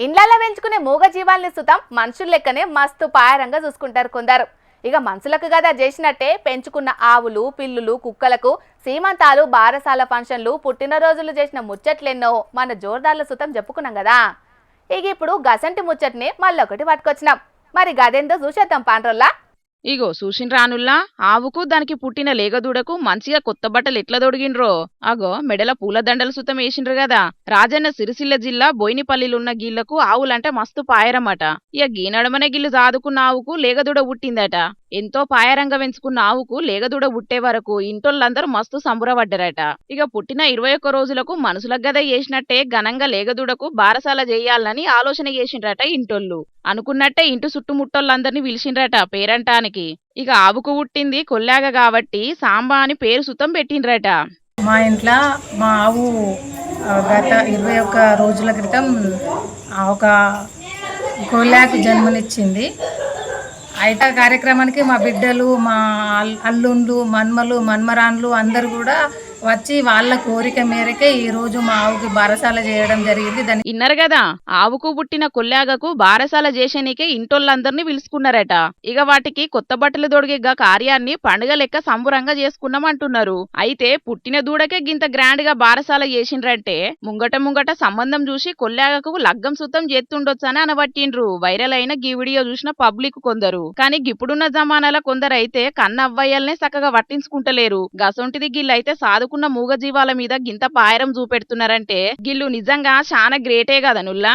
ఇండ్లల్లో పెంచుకునే మూగ జీవాల్ని సుతం మనుషుల లెక్కనే మస్తు పాయరంగా చూసుకుంటారు కొందరు. ఇక మనుషులకు కదా చేసినట్టే పెంచుకున్న ఆవులు, పిల్లులు, కుక్కలకు సీమంతాలు, బారసాల ఫంక్షన్లు, పుట్టినరోజులు చేసిన ముచ్చట్లెన్నో మన జోర్దార్ల సుతం చెప్పుకున్నాం కదా. ఇక ఇప్పుడు గసంటి ముచ్చట్ని మళ్ళొకటి పట్టుకొచ్చినాం. మరి గదెందో చూసేద్దాం పాండ్రోల్లా. ఇగో చూసిండ్రానుల్లా, ఆవుకు దానికి పుట్టిన లేగదూడకు మంచిగా కొత్త బట్టలు ఎట్లా దొడిగిండ్రో. అగో మెడల పూలదండలు సుతం వేసిండ్రు గదా. రాజన్న సిరిసిల్ల జిల్లా బోయినపల్లిలున్న గీళ్లకు ఆవులంటే మస్తు పాయరమట. ఇక గీనడమనే గిల్లు సాదుకున్న ఆవుకు లేగదూడ పుట్టిందట. ఎంతో పాయరంగా పెంచుకున్న ఆవుకు లేగదూడ పుట్టే వరకు ఇంటోళ్ళందరూ మస్తు సంబరపడ్డారట. ఇక పుట్టిన 21 రోజులకు మనుషులకు గద చేసినట్టే ఘనంగా లేగదూడకు బారసాల చేయాలని ఆలోచన చేసిండ్రట ఇంటోళ్ళు. అనుకున్నట్టే ఇంటి చుట్టుముట్టోళ్ళందరినీ పిలిచిండ్రట పేరంటానికి. ఇక ఆవుకు పుట్టింది కొల్లాగ కాబట్టి సాంబా అని పేరు సుతం పెట్టిండ్రట. మా ఇంట్లో మా ఆవు గత 21 రోజుల క్రితం ఒక కొల్లాకు జన్మనిచ్చింది. అయితే కార్యక్రమానికి మా బిడ్డలు, మా అల్లుండ్లు, మన్మలు, మన్మరాన్లు అందరు కూడా వచ్చి వాళ్ళ కోరిక మేరకే ఈ రోజు మా ఆవుకి బారసాల చేయడం జరిగింది. దాన్ని ఇన్నరు గదా, ఆవుకు పుట్టిన కొల్లాగకు బారసాల చేసేనికే ఇంటోళ్ళందరినీ పిలుచుకున్నారట. ఇక వాటికి కొత్త బట్టలు దొడిగే కార్యాన్ని పండుగ లెక్క సంబురంగా చేసుకున్నామంటున్నారు. అయితే పుట్టిన దూడకే గింత గ్రాండ్ గా బారసాల చేసిండ్రంటే ముంగట సంబంధం చూసి కొల్లాగకు లగ్గం సుతం చేస్తుండొచ్చని అనబట్టిండ్రు. వైరల్ అయిన గీ వీడియో చూసిన పబ్లిక్ కొందరు. కానీ ఇప్పుడున్న జమానాల కొందరైతే కన్నవ్వయ్యల్నే చక్కగా పట్టించుకుంటలేరు. గసొంటిది గిల్లైతే సాదుకున్న మూగజీవాల మీద గింత పాయరం చూపెడుతున్నారంటే గిల్లు నిజంగా చాలా గ్రేటే కదా నుల్లా.